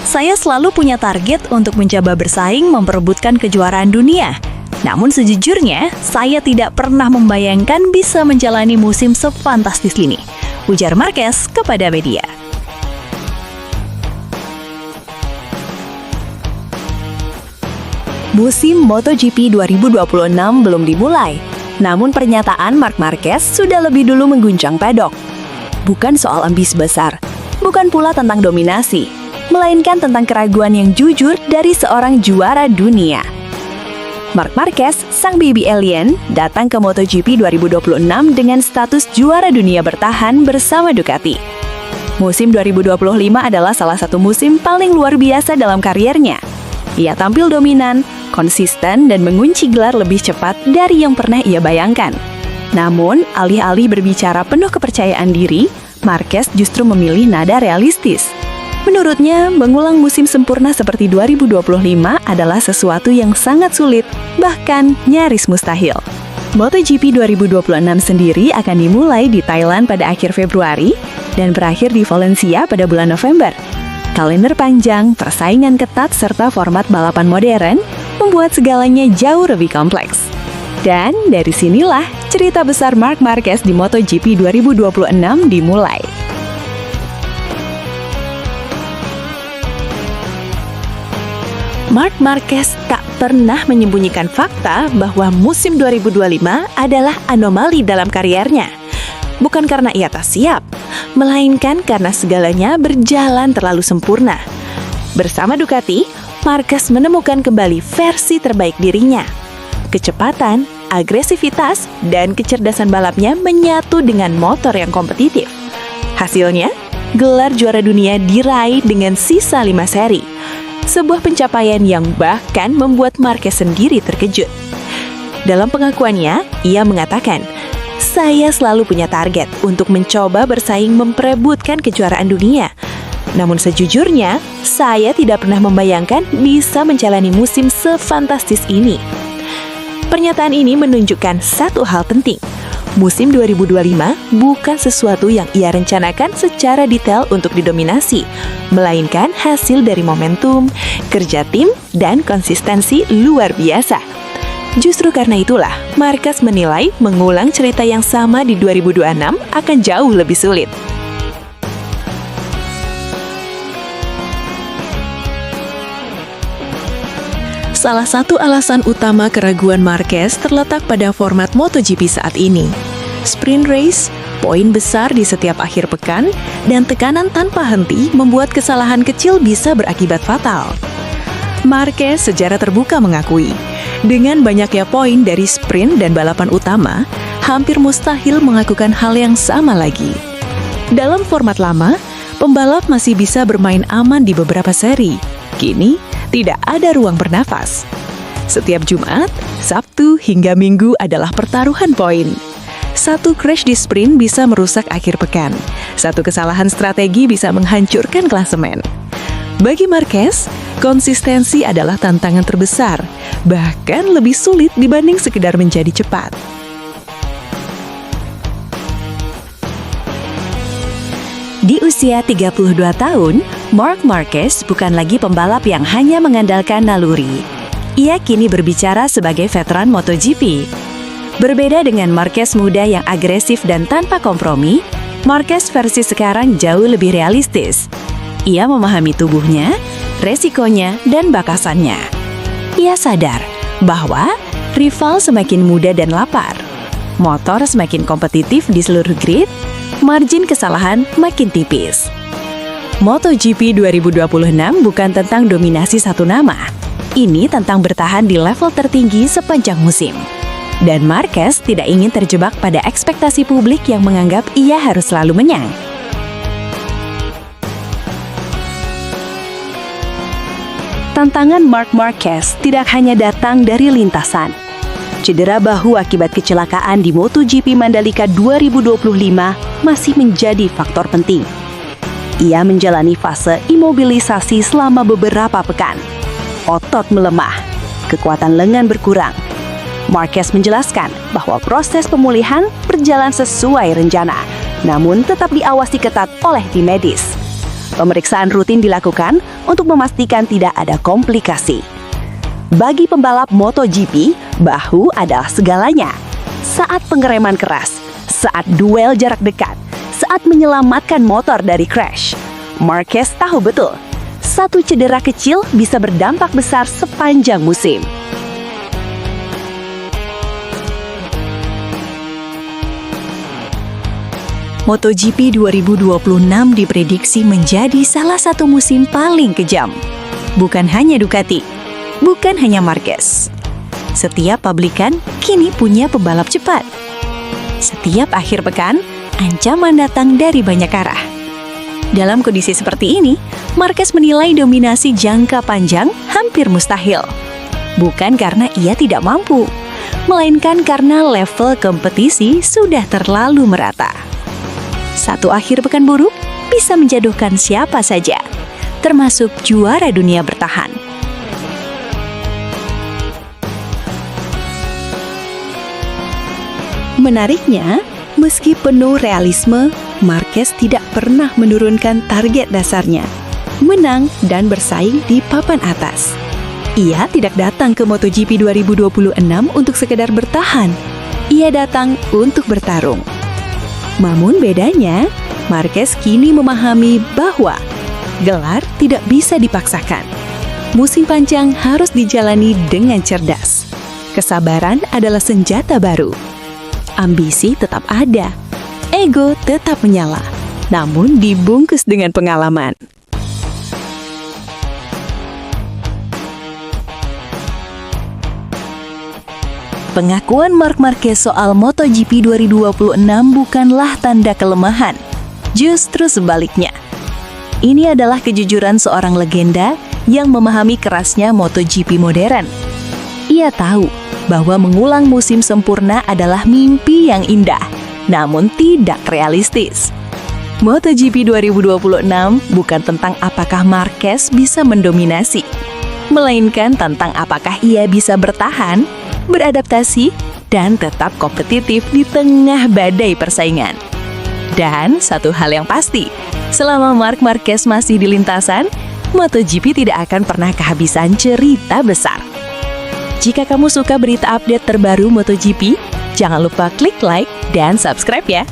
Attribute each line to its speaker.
Speaker 1: Saya selalu punya target untuk mencoba bersaing memperebutkan kejuaraan dunia. Namun sejujurnya, saya tidak pernah membayangkan bisa menjalani musim sefantastis ini, ujar Marquez kepada media. Musim MotoGP 2026 belum dimulai, namun pernyataan Marc Marquez sudah lebih dulu mengguncang pedok. Bukan soal ambisi besar, bukan pula tentang dominasi, melainkan tentang keraguan yang jujur dari seorang juara dunia. Marc Marquez, sang baby alien, datang ke MotoGP 2026 dengan status juara dunia bertahan bersama Ducati. Musim 2025 adalah salah satu musim paling luar biasa dalam kariernya. Ia tampil dominan, konsisten, dan mengunci gelar lebih cepat dari yang pernah ia bayangkan. Namun, alih-alih berbicara penuh kepercayaan diri, Marquez justru memilih nada realistis. Menurutnya, mengulang musim sempurna seperti 2025 adalah sesuatu yang sangat sulit, bahkan nyaris mustahil. MotoGP 2026 sendiri akan dimulai di Thailand pada akhir Februari dan berakhir di Valencia pada bulan November. Kalender panjang, persaingan ketat, serta format balapan modern membuat segalanya jauh lebih kompleks. Dan dari sinilah cerita besar Marc Marquez di MotoGP 2026 dimulai. Marc Marquez tak pernah menyembunyikan fakta bahwa musim 2025 adalah anomali dalam kariernya. Bukan karena ia tak siap, melainkan karena segalanya berjalan terlalu sempurna. Bersama Ducati, Marquez menemukan kembali versi terbaik dirinya. Kecepatan, agresivitas, dan kecerdasan balapnya menyatu dengan motor yang kompetitif. Hasilnya, gelar juara dunia diraih dengan sisa 5 seri. Sebuah pencapaian yang bahkan membuat Marquez sendiri terkejut. Dalam pengakuannya, ia mengatakan, "Saya selalu punya target untuk mencoba bersaing memperebutkan kejuaraan dunia. Namun sejujurnya, saya tidak pernah membayangkan bisa menjalani musim sefantastis ini." Pernyataan ini menunjukkan satu hal penting. Musim 2025 bukan sesuatu yang ia rencanakan secara detail untuk didominasi, melainkan hasil dari momentum, kerja tim, dan konsistensi luar biasa. Justru karena itulah, Marquez menilai mengulang cerita yang sama di 2026 akan jauh lebih sulit. Salah satu alasan utama keraguan Marquez terletak pada format MotoGP saat ini. Sprint race, poin besar di setiap akhir pekan, dan tekanan tanpa henti membuat kesalahan kecil bisa berakibat fatal. Marquez secara terbuka mengakui, dengan banyaknya poin dari sprint dan balapan utama, hampir mustahil melakukan hal yang sama lagi. Dalam format lama, pembalap masih bisa bermain aman di beberapa seri. Kini, tidak ada ruang bernafas. Setiap Jumat, Sabtu, hingga Minggu adalah pertaruhan poin. Satu crash di sprint bisa merusak akhir pekan. Satu kesalahan strategi bisa menghancurkan klasemen. Bagi Marquez, konsistensi adalah tantangan terbesar, bahkan lebih sulit dibanding sekedar menjadi cepat. Di usia 32 tahun, Marc Marquez bukan lagi pembalap yang hanya mengandalkan naluri. Ia kini berbicara sebagai veteran MotoGP. Berbeda dengan Marquez muda yang agresif dan tanpa kompromi, Marquez versi sekarang jauh lebih realistis. Ia memahami tubuhnya, resikonya, dan bakasannya. Ia sadar bahwa rival semakin muda dan lapar. Motor semakin kompetitif di seluruh grid, margin kesalahan makin tipis. MotoGP 2026 bukan tentang dominasi satu nama. Ini tentang bertahan di level tertinggi sepanjang musim. Dan Marquez tidak ingin terjebak pada ekspektasi publik yang menganggap ia harus selalu menang. Tantangan Marc Marquez tidak hanya datang dari lintasan. Cedera bahu akibat kecelakaan di MotoGP Mandalika 2025 masih menjadi faktor penting. Ia menjalani fase imobilisasi selama beberapa pekan. Otot melemah, kekuatan lengan berkurang. Marquez menjelaskan bahwa proses pemulihan berjalan sesuai rencana, namun tetap diawasi ketat oleh tim medis.
Speaker 2: Pemeriksaan rutin dilakukan untuk memastikan tidak ada komplikasi. Bagi pembalap MotoGP, bahu adalah segalanya. Saat pengereman keras, saat duel jarak dekat, saat menyelamatkan motor dari crash, Marquez tahu betul, satu cedera kecil bisa berdampak besar sepanjang musim.
Speaker 1: MotoGP 2026 diprediksi menjadi salah satu musim paling kejam. Bukan hanya Ducati, bukan hanya Marquez. Setiap pabrikan kini punya pembalap cepat. Setiap akhir pekan, ancaman datang dari banyak arah. Dalam kondisi seperti ini, Marquez menilai dominasi jangka panjang hampir mustahil. Bukan karena ia tidak mampu, melainkan karena level kompetisi sudah terlalu merata. Satu akhir pekan buruk bisa menjatuhkan siapa saja, termasuk juara dunia bertahan. Menariknya, meski penuh realisme, Marquez tidak pernah menurunkan target dasarnya, menang dan bersaing di papan atas. Ia tidak datang ke MotoGP 2026 untuk sekedar bertahan. Ia datang untuk bertarung. Namun bedanya, Marquez kini memahami bahwa gelar tidak bisa dipaksakan. Musim panjang harus dijalani dengan cerdas. Kesabaran adalah senjata baru. Ambisi tetap ada, ego tetap menyala, namun dibungkus dengan pengalaman. Pengakuan Marc Marquez soal MotoGP 2026 bukanlah tanda kelemahan, justru sebaliknya. Ini adalah kejujuran seorang legenda yang memahami kerasnya MotoGP modern. Ia tahu bahwa mengulang musim sempurna adalah mimpi yang indah, namun tidak realistis. MotoGP 2026 bukan tentang apakah Marquez bisa mendominasi, melainkan tentang apakah ia bisa bertahan, beradaptasi, dan tetap kompetitif di tengah badai persaingan. Dan satu hal yang pasti, selama Marc Marquez masih di lintasan, MotoGP tidak akan pernah kehabisan cerita besar. Jika kamu suka berita update terbaru MotoGP, jangan lupa klik like dan subscribe ya!